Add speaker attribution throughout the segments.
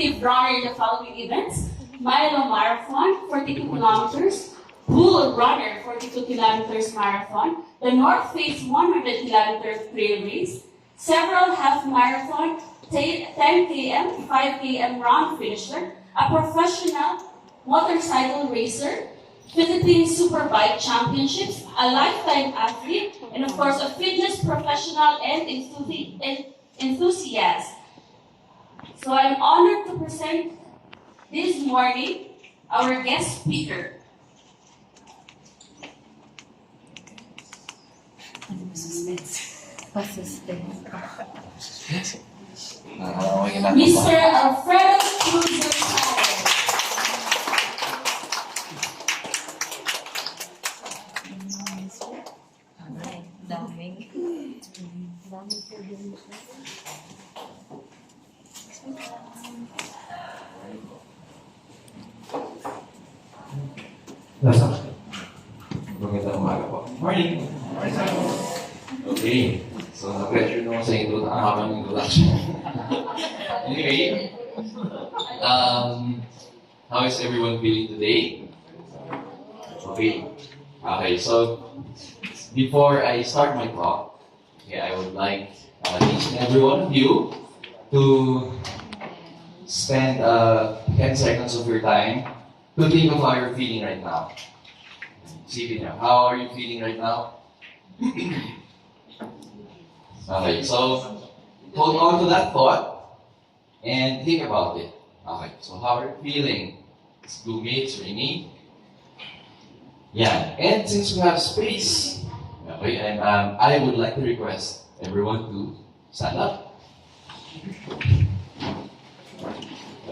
Speaker 1: competitive runner in the following events: Milo Marathon, 42 kilometers, Bull Runner, 42 kilometers marathon, the North Face 100 kilometer trail race, several half marathon, 10 km, 5 km round finisher, a professional motorcycle racer, Philippine Superbike Championships, a lifetime athlete, and of course a fitness professional and enthusiast. So I'm honored to present this morning our guest speaker. Mr. Alfredo Cruz.
Speaker 2: Magandang umaga po. Morning! Okay, so na-pressure naman sa ito ang habang introduction. Anyway, how is everyone feeling today? Okay, so before I start my talk, I would like each and every one of you to spend 10 seconds of your time to think of how you're feeling right now. How are you feeling right now? Okay, so hold on to that thought and think about it. Okay, so how are you feeling? It's gloomy, it's rainy. Yeah, and since we have space, okay, and I would like to request everyone to stand up.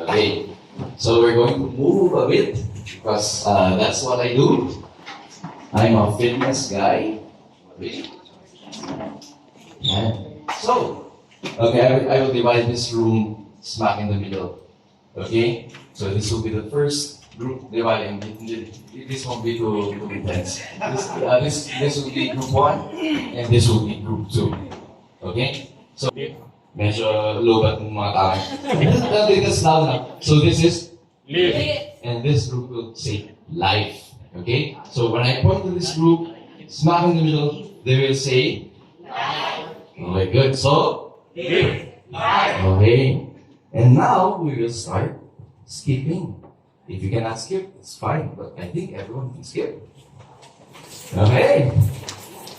Speaker 2: Okay, so we're going to move a bit because that's what I do. I'm a fitness guy. Okay. Yeah. So, okay, I will divide this room smack in the middle. Okay? So this will be the first group dividing. This won't be too intense. This will be group 1 and this will be group 2. Okay? So, medyo lobat ng mga tao. That's loud enough. So this is live. And this group will say life. Okay? So when I point to this group, smack in the middle, they will say life. Okay, good. So, live. Okay. And now we will start skipping. If you cannot skip, it's fine. But I think everyone can skip. Okay.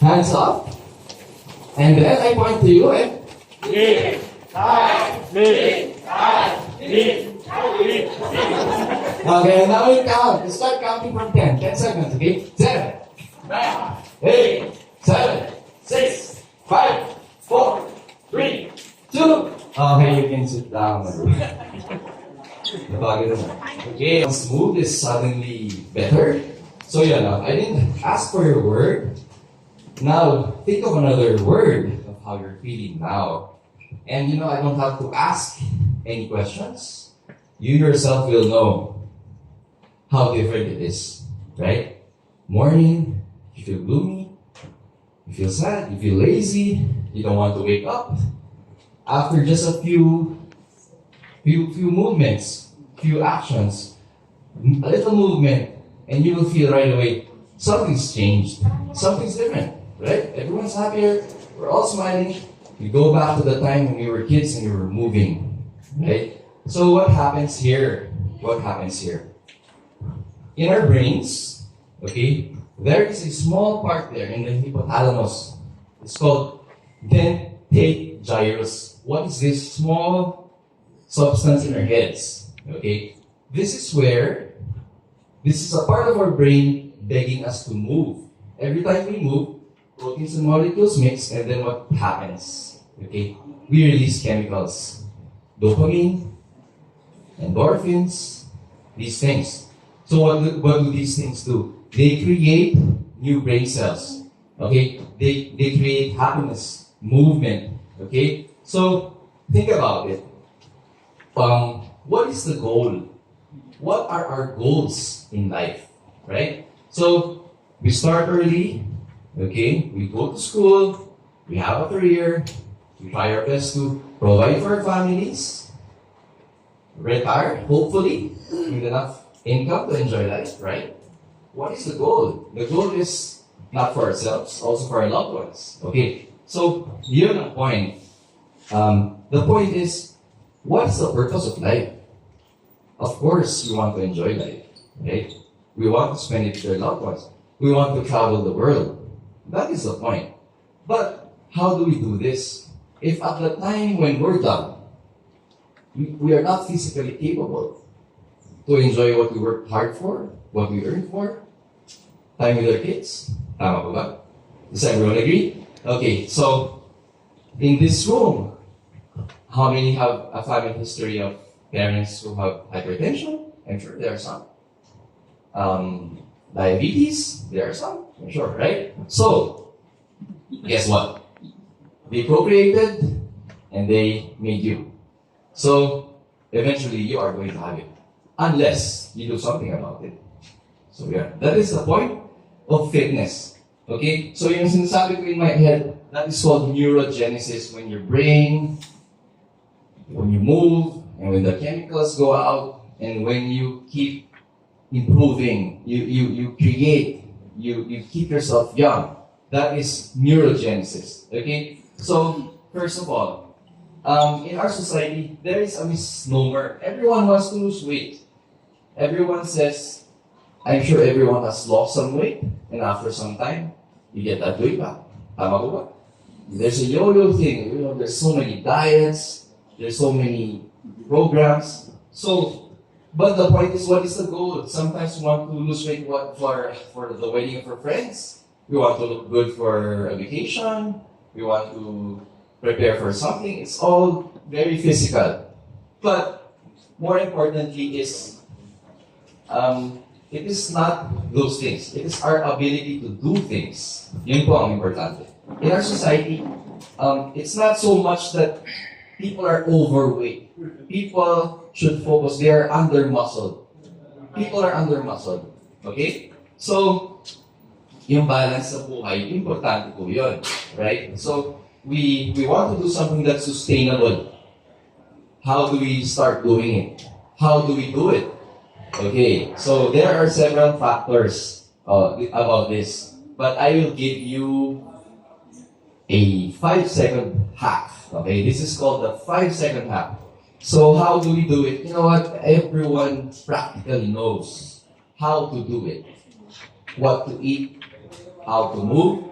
Speaker 2: Hands up. And then I point to you and live. Okay, now we count. We start counting from 10. 10 seconds, okay? 10, 9, 8, 7, 6, 5, 4, 3, 2. Okay, you can sit down. Okay, smooth is suddenly better. So I didn't ask for your word. Now, think of another word of how you're feeling now. And I don't have to ask any questions. You yourself will know how different it is, right? Morning, you feel gloomy, you feel sad, you feel lazy, you don't want to wake up. After just a few movements, few actions, a little movement, and you will feel right away, something's changed, something's different, right? Everyone's happier, we're all smiling. You go back to the time when you were kids and you were moving, right? So what happens here? In our brains, okay, there is a small part there in the hypothalamus. It's called dentate gyrus. What is this small substance in our heads? Okay, this is a part of our brain begging us to move. Every time we move, proteins and molecules mix, and then what happens? Okay, we release chemicals, dopamine, endorphins, these things. So what do these things do? They create new brain cells. Okay, they create happiness, movement. Okay, so think about it. What is the goal? What are our goals in life? Right? So we start early. Okay, we go to school. We have a career. We try our best to provide for our families. retire, hopefully, with enough income to enjoy life, right? What is the goal? The goal is not for ourselves, also for our loved ones. Okay, so yun ang point. The point is, what's the purpose of life? Of course, we want to enjoy life, right? We want to spend it with our loved ones. We want to travel the world. That is the point. But how do we do this? If at the time when we're done, we are not physically capable to enjoy what we worked hard for, what we earned for, time with our kids. Tama po ba? Does everyone agree? Okay, so in this room, how many have a family history of parents who have hypertension? I'm sure there are some. Diabetes? There are some. I'm sure, right? So, guess what? They procreated and they made you. So, eventually you are going to have it. Unless you do something about it. So, yeah. That is the point of fitness. Okay? So, yung sinasabi ko in my head, that is called neurogenesis. When your brain, when you move, and when the chemicals go out, and when you keep improving, you create, you keep yourself young. That is neurogenesis. Okay? So, first of all, in our society, there is a misnomer. Everyone wants to lose weight. Everyone says, I'm sure everyone has lost some weight, and after some time, you get that weight back. Tama ko ba? There's a yo-yo thing. You know, there's so many diets, there's so many programs. So, but the point is, what is the goal? Sometimes we want to lose weight for the wedding of our friends. We want to look good for a vacation. We want to prepare for something. It's all very physical. But more importantly is, it is not those things. It is our ability to do things. Yun po ang importante. In our society, it's not so much that people are overweight. People should focus. They are under-muscled. People are under-muscled. Okay? So, yung balance sa buhay, importante po yun. Right? So, we want to do something that's sustainable. How do we start doing it? How do we do it? Okay, so there are several factors about this, but I will give you a 5-second hack. Okay, this is called the 5-second hack. So how do we do it? You know what? Everyone practically knows how to do it. What to eat, how to move.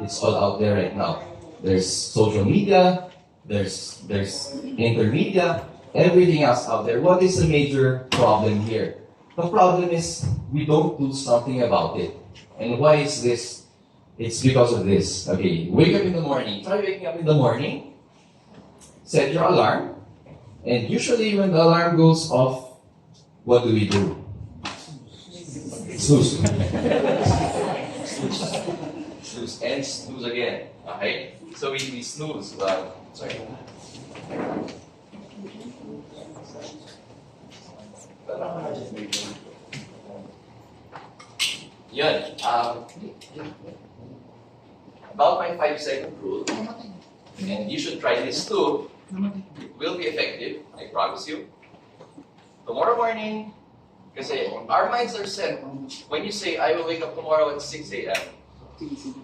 Speaker 2: It's all out there right now. There's social media, there's intermedia, everything else out there. What is the major problem here? The problem is we don't do something about it. And why is this? It's because of this. Okay, wake up in the morning. Try waking up in the morning. Set your alarm. And usually when the alarm goes off, what do we do? Snooze. Snooze and snooze again. Okay? So we snooze. Sorry. Yun. About my 5-second rule, and you should try this too. It will be effective, I promise you. Tomorrow morning, kasi our minds are set. When you say, I will wake up tomorrow at 6 a.m.,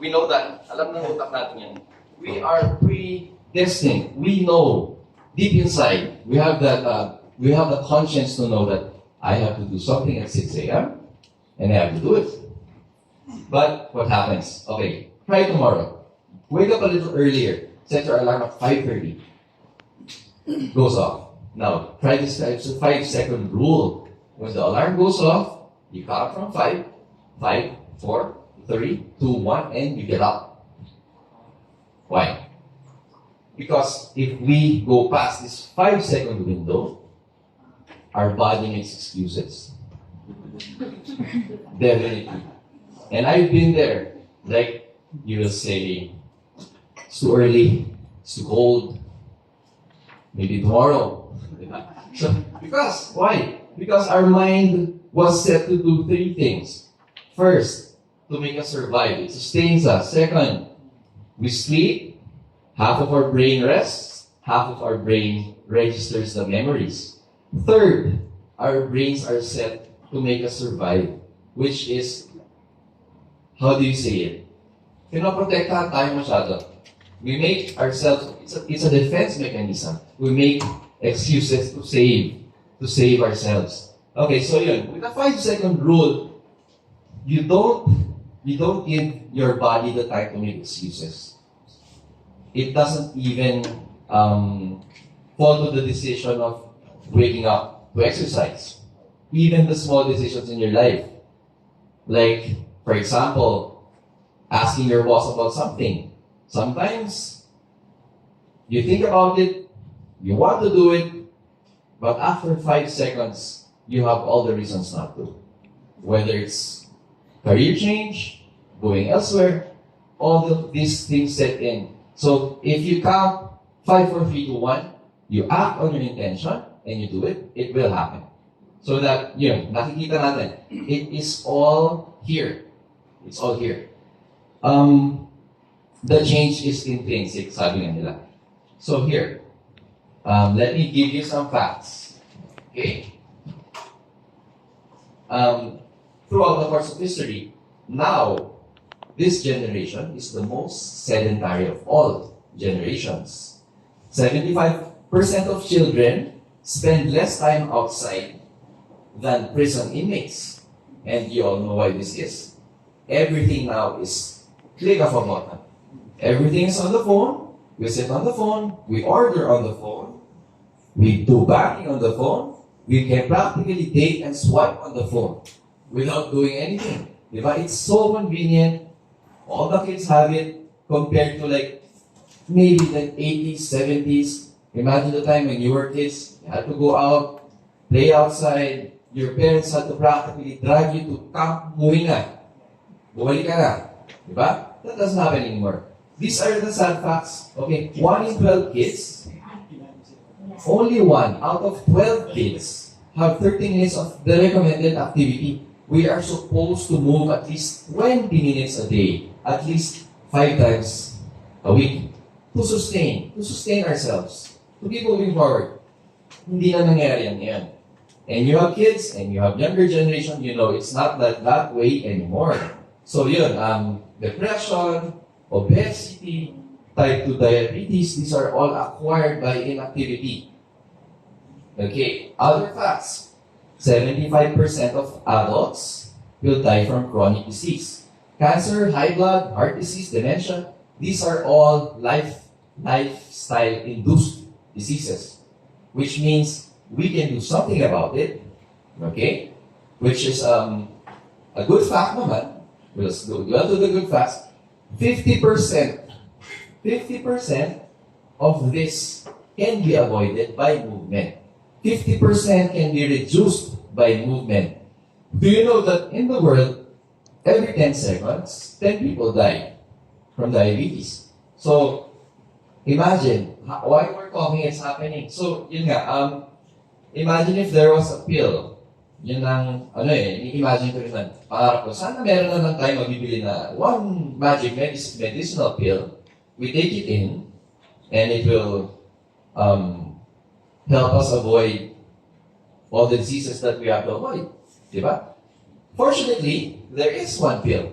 Speaker 2: we know that. Alam ng utak natin yan. We are predestined. We know deep inside. We have that. We have the conscience to know that I have to do something at 6 a.m. and I have to do it. But what happens? Okay, try tomorrow. Wake up a little earlier. Set your alarm at 5:30. Goes off. Now, try this 5-second rule. When the alarm goes off, you count from 5, 5, 4, 3, 2, 1, and you get up. Why? Because if we go past this 5-second window, our body makes excuses. Definitely. And I've been there. Like, you will say, it's too early, it's too cold, maybe tomorrow. So, because, why? Because our mind was set to do 3 things. First, to make us survive. It sustains us. Second, we sleep, half of our brain rests, half of our brain registers the memories. Third, our brains are set to make us survive, which is, how do you say it? Pinoprotektahan tayo masyado. We make ourselves, it's a defense mechanism. We make excuses to save ourselves. Okay, so yun, with the 5-second rule, you don't give your body the time to make excuses. It doesn't even fall to the decision of waking up to exercise. Even the small decisions in your life. Like, for example, asking your boss about something. Sometimes, you think about it, you want to do it, but after 5 seconds, you have all the reasons not to. Whether it's career change, going elsewhere, these things set in. So if you count 5, 4, 3, 2, 1, you act on your intention and you do it, it will happen. So that, nakikita natin, it is all here. It's all here. The change is intrinsic, sabi nga nila. So here, let me give you some facts. Okay? Throughout the course of history, now, this generation is the most sedentary of all generations. 75% of children spend less time outside than prison inmates. And you all know why this is. Everything now is click of a button. Everything is on the phone. We sit on the phone. We order on the phone. We do banking on the phone. We can practically date and swipe on the phone without doing anything. Diba? It's so convenient. All the kids have it compared to like maybe the 80s, 70s. Imagine the time when you were kids, you had to go out, play outside. Your parents had to practically drive you to camp, umuwi na. Bumalik ka na. Diba? That doesn't happen anymore. These are the sad facts. Okay, 1 in 12 kids, only 1 out of 12 kids have 30 minutes of the recommended activity. We are supposed to move at least 20 minutes a day, at least 5 times a week, to sustain ourselves, to keep moving forward. Hindi na nangyari yan. And you have kids, and you have younger generation, it's not that way anymore. So yun, depression, obesity, type 2 diabetes, these are all acquired by inactivity. Okay, other facts. 75% of adults will die from chronic disease. Cancer, high blood, heart disease, dementia, these are all lifestyle-induced diseases, which means we can do something about it, okay? Which is a good fact naman. We'll do the good facts. 50% of this can be avoided by movement. 50% can be reduced by movement. Do you know that in the world, every 10 seconds, 10 people die from diabetes? So, imagine, why we're talking, it's happening. So, yun nga, imagine if there was a pill. Yun ang, imagine ko rin man. Pangarap ko, sana meron na lang tayo mabibili na one magic medicinal pill. We take it in, and it will help us avoid all the diseases that we have to avoid. Diba? Fortunately, there is one pill.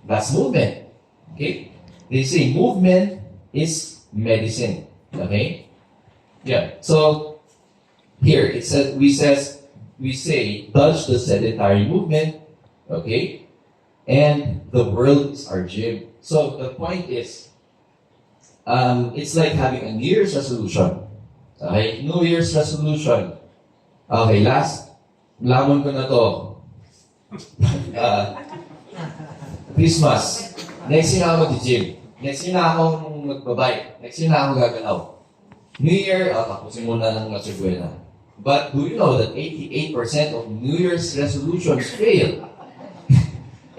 Speaker 2: That's movement. Okay? They say movement is medicine. Okay? Yeah. So, here, it says, we say, dodge the sedentary movement. Okay? And the world is our gym. So, the point is, it's like having a New Year's resolution. Okay? New Year's resolution. Okay, lamon ko na to. Christmas. Next year na ako mag-gym. Next year na akong magbabike. Next year na ako gagalaw. New Year, tapusin muna ng Nochebuena. But do you know that 88% of New Year's resolutions fail?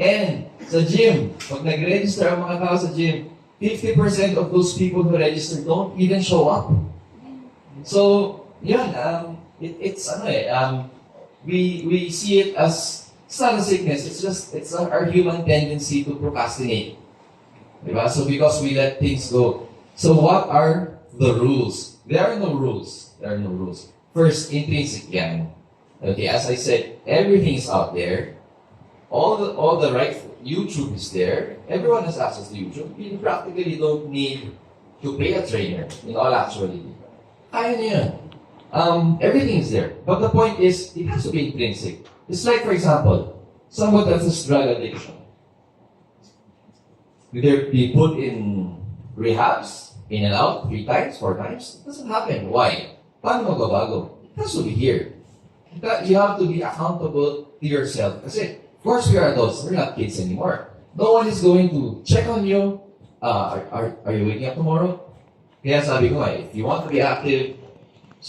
Speaker 2: And sa gym, pag nag-register ang mga tao sa gym, 50% of those people who register don't even show up. So, yun, we see it as, it's not a sickness, it's our human tendency to procrastinate. Diba? So, because we let things go. So, what are the rules? There are no rules. First, intrinsic yan. Okay, as I said, everything is out there. All the right, YouTube is there. Everyone has access to YouTube. You practically don't need to pay a trainer in all actuality. Kaya niya yan. Everything is there. But the point is, it has to be intrinsic. It's like, for example, someone that has drug addiction. They be put in rehabs, in and out, 3 times, 4 times. It doesn't happen. Why? Paano magbabago? It has to be here. You have to be accountable to yourself. Kasi, of course, we are adults. We're not kids anymore. No one is going to check on you. Are you waking up tomorrow? Kaya sabi ko nga, if you want to be active,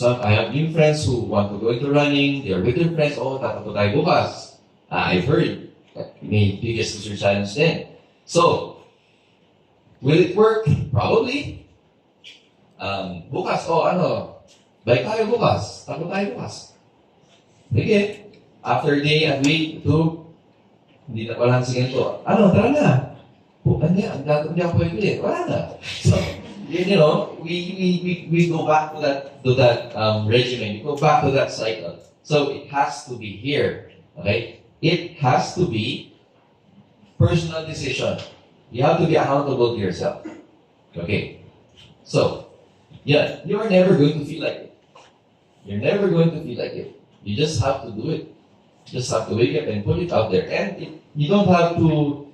Speaker 2: I have new friends who want to go into running. They're with their friends. Oh, tatapo tayo bukas. I've heard that may biggest sister challenge din. So, will it work? Probably. Bukas, bike tayo bukas. Tapo tayo bukas. Sige. After day and week, 2, hindi na pala sige ito. Tara na. Hindi ako pwede. Wala na. So, you know, we go back to that regimen. We go back to that cycle. So it has to be here. Okay? It has to be personal decision. You have to be accountable to yourself. Okay? So, yeah, you are never going to feel like it. You're never going to feel like it. You just have to do it. You just have to wake up and put it out there. And you don't have to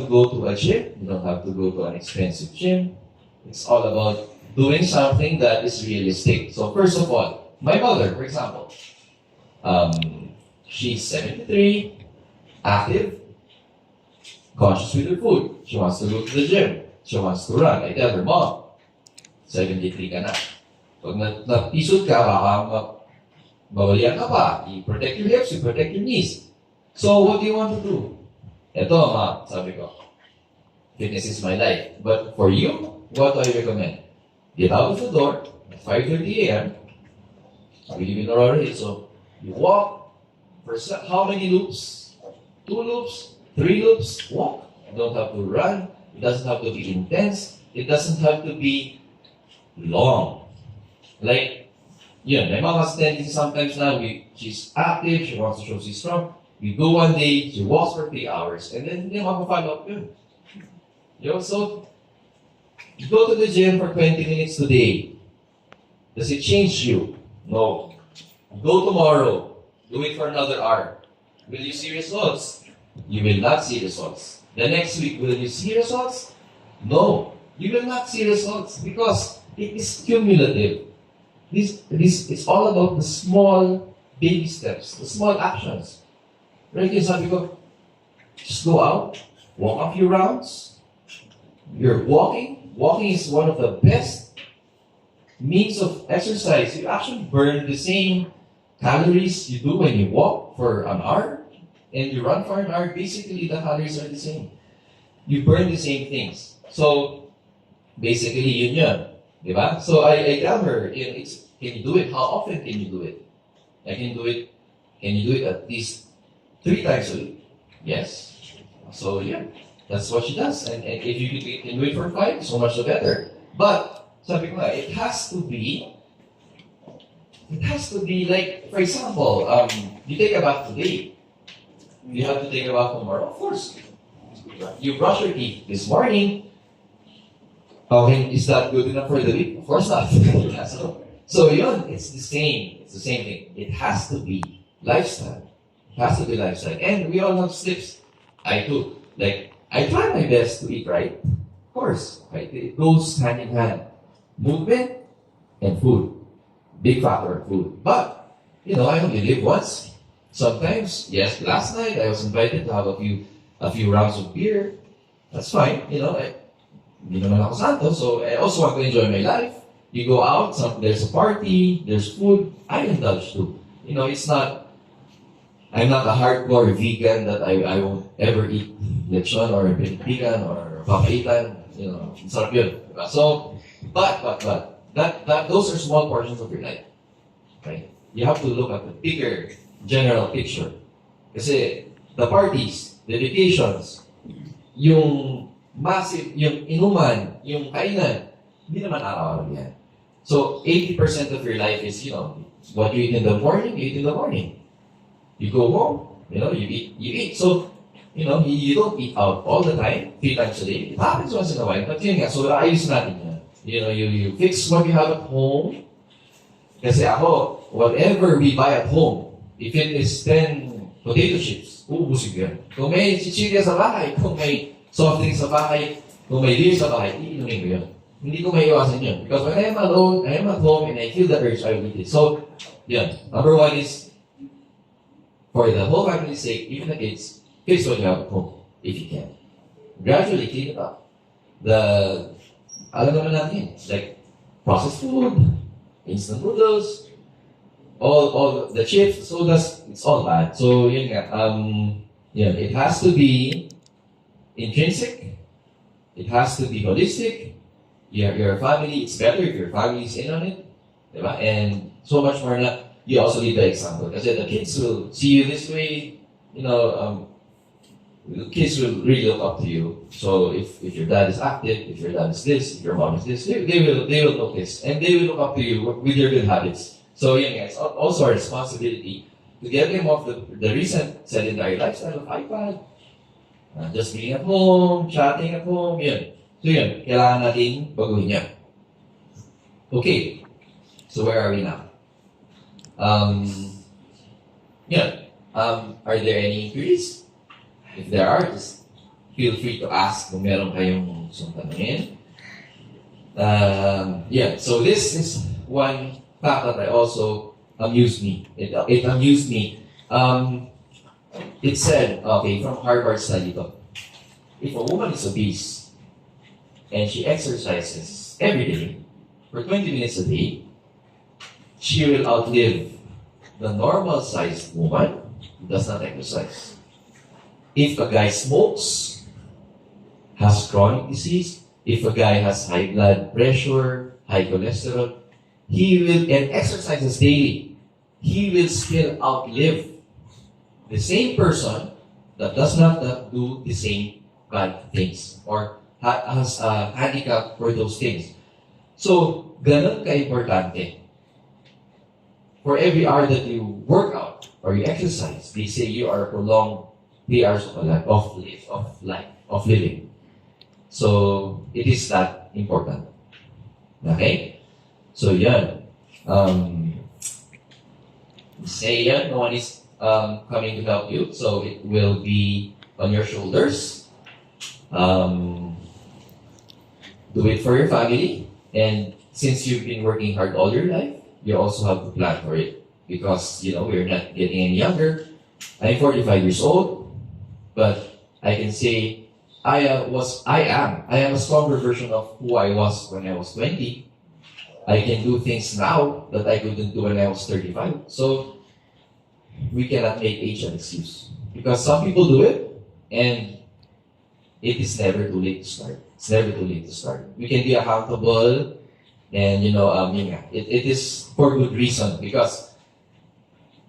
Speaker 2: go to a gym. You don't have to go to an expensive gym. It's all about doing something that is realistic. So first of all, my mother, for example, she's 73, active, conscious with her food. She wants to go to the gym. She wants to run. I tell her, Mom, 73 ka na. Pag natisod ka, baka bawalian ka pa. You protect your hips, you protect your knees. So what do you want to do? Ito, Ma, sabi ko, fitness is my life. But for you, what do I recommend? Get out of the door at 5:30 a.m. We live in Aurora Hills, so you walk for how many loops? 2 loops, 3 loops, walk. You don't have to run. It doesn't have to be intense. It doesn't have to be long. Like, my mom has tendency sometimes now, she's active, she wants to show she's strong. We go one day, she walks for 3 hours, and then hindi follow up yun. So, you go to the gym for 20 minutes today. Does it change you? No. Go tomorrow. Do it for another hour. Will you see results? You will not see results. The next week, will you see results? No. You will not see results because it is cumulative. It's all about the small baby steps, the small actions. Right? Yung sabi ko, just go out, walk a few rounds. You're walking. Walking is one of the best means of exercise. You actually burn the same calories you do when you walk for an hour and you run for an hour. Basically, the calories are the same. You burn the same things. So, basically, yun yun. Diba? So, I tell her, can you do it? How often can you do it? I can do it. Can you do it at least 3 times a week? Yes. So, yeah. That's what she does. And if you can do it for 5, so much the better. But, sabi ko nga, it has to be like, for example, you take a bath today. You have to take a bath tomorrow? Of course. You brush your teeth this morning. Okay, is that good enough for the week? Of course not. So yun, it's the same. It's the same thing. It has to be lifestyle. It has to be lifestyle. And we all have slips. I do. Like, I try my best to eat right. Of course, right? It goes hand in hand. Movement and food. Big factor of food. But, I only live once. Sometimes, yes, last night I was invited to have a few rounds of beer. That's fine. Hindi naman ako santo, so I also want to enjoy my life. You go out, there's a party, there's food. I indulge too. I'm not a hardcore vegan that I won't ever eat lechon or vegan or papaitan. Sarap yun. So, but those are small portions of your life. Right? You have to look at the bigger general picture. Kasi the parties, the vacations, yung massive, yung inuman, yung kainan, hindi naman araw-araw yan. So 80% of your life is, what you eat in the morning, you eat in the morning. You go home, you eat. So, you don't eat out all the time, 3 times a day. It happens once in a while, but yun nga, so ayos natin yan. You fix what you have at home. Kasi ako, whatever we buy at home, if it is 10 potato chips, uubusin ko yan. Kung may chichirya sa bahay, kung may soft drinks sa bahay, kung may beer sa bahay, iinumin ko yun. Hindi ko maiiwasan yun. Because when I am alone, I am at home, and I feel the urge, I will eat it. So, yan. Number 1 is, for the whole family's sake, even the kids, fix what you have at home, if you can. Gradually clean it up. Alam naman natin, like processed food, instant noodles, all the chips, sodas, it's all bad. So, yun nga, it has to be intrinsic, it has to be holistic. Your family, it's better if your family is in on it. Diba? And so much more na, you also lead by example. Kasi the kids will see you this way, the kids will really look up to you. So if your dad is active, if your dad is this, if your mom is this, they will notice. And they will look up to you with your good habits. So yeah, guys, also our responsibility to get them off the recent sedentary lifestyle of iPad, just being at home, chatting at home, yun. So yun, kailangan natin baguhin yan. Okay, so where are we now? Are there any inquiries? If there are, just feel free to ask kung meron kayong gustong tanungin. So this is one fact that I also amused me. It amused me. It said, from Harvard study to, if a woman is obese and she exercises every day for 20 minutes a day, she will outlive the normal-sized woman who does not exercise. If a guy smokes, has chronic disease, if a guy has high blood pressure, high cholesterol, and exercises daily, he will still outlive the same person that does not do the same bad things or has a handicap for those things. So, ganun ka-importante. For every hour that you work out or you exercise, they say you are prolonged 3 hours of living. So, it is that important. Okay? So, yan. Say yan, no one is coming to help you. So, it will be on your shoulders. Do it for your family. And since you've been working hard all your life, you also have to plan for it. Because, we're not getting any younger. I'm 45 years old. But I can say I am a stronger version of who I was when I was 20. I can do things now that I couldn't do when I was 35. So we cannot make age an excuse. Because some people do it, and it is never too late to start. It's never too late to start. We can be accountable, and it is for good reason, because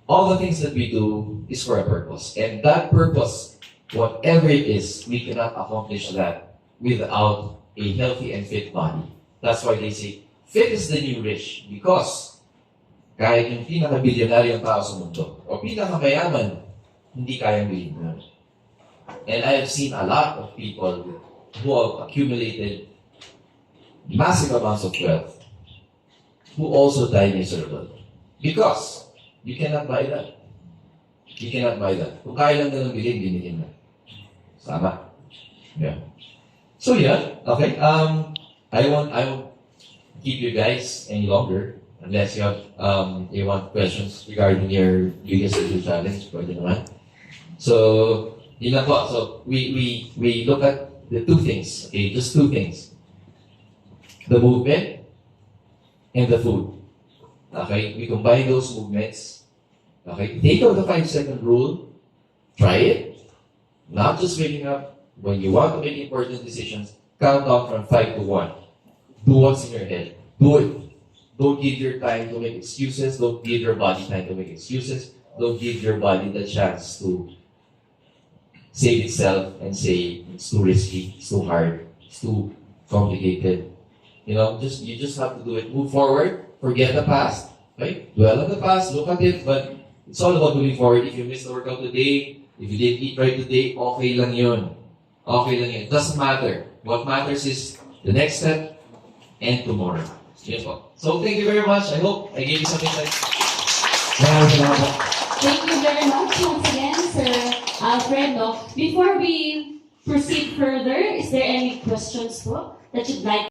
Speaker 2: all the things that we do is for a purpose. And that purpose, whatever it is, we cannot accomplish that without a healthy and fit body. That's why they say, fit is the new rich. Because kahit yung pinaka-bilyonaryong tao sa mundo, o pinaka-mayaman, hindi kayang bilhin yun. And I have seen a lot of people who have accumulated massive amounts of wealth who also die miserable. Because you cannot buy that. You cannot buy that. Kung kaya lang na ng bilhin, binigyan na. Sama. Yeah. So yeah, okay. I won't keep you guys any longer unless you want questions regarding your biggest challenge. Pwede naman. So, yun lang po. So, we look at the two things. Okay, just two things. The movement and the food. Okay, we combine those movements. Okay, take out the 5-second rule. Try it. Not just waking up. When you want to make important decisions, count down from 5 to 1. Do what's in your head. Do it. Don't give your time to make excuses. Don't give your body time to make excuses. Don't give your body the chance to save itself and say it's too risky, it's too hard, it's too complicated.
Speaker 3: You just have to do it. Move forward. Forget the past. Right? Dwell on the past. Look at it. But it's all about moving forward. If you missed the workout today, if you didn't eat right today, okay lang yun. Okay lang yun. It doesn't matter. What matters is the next step and tomorrow. Yun po. So, thank you very much. I hope I gave you some insight.
Speaker 1: Thank you very much once again, Sir Alfredo. Before we proceed further, is there any questions po that you'd like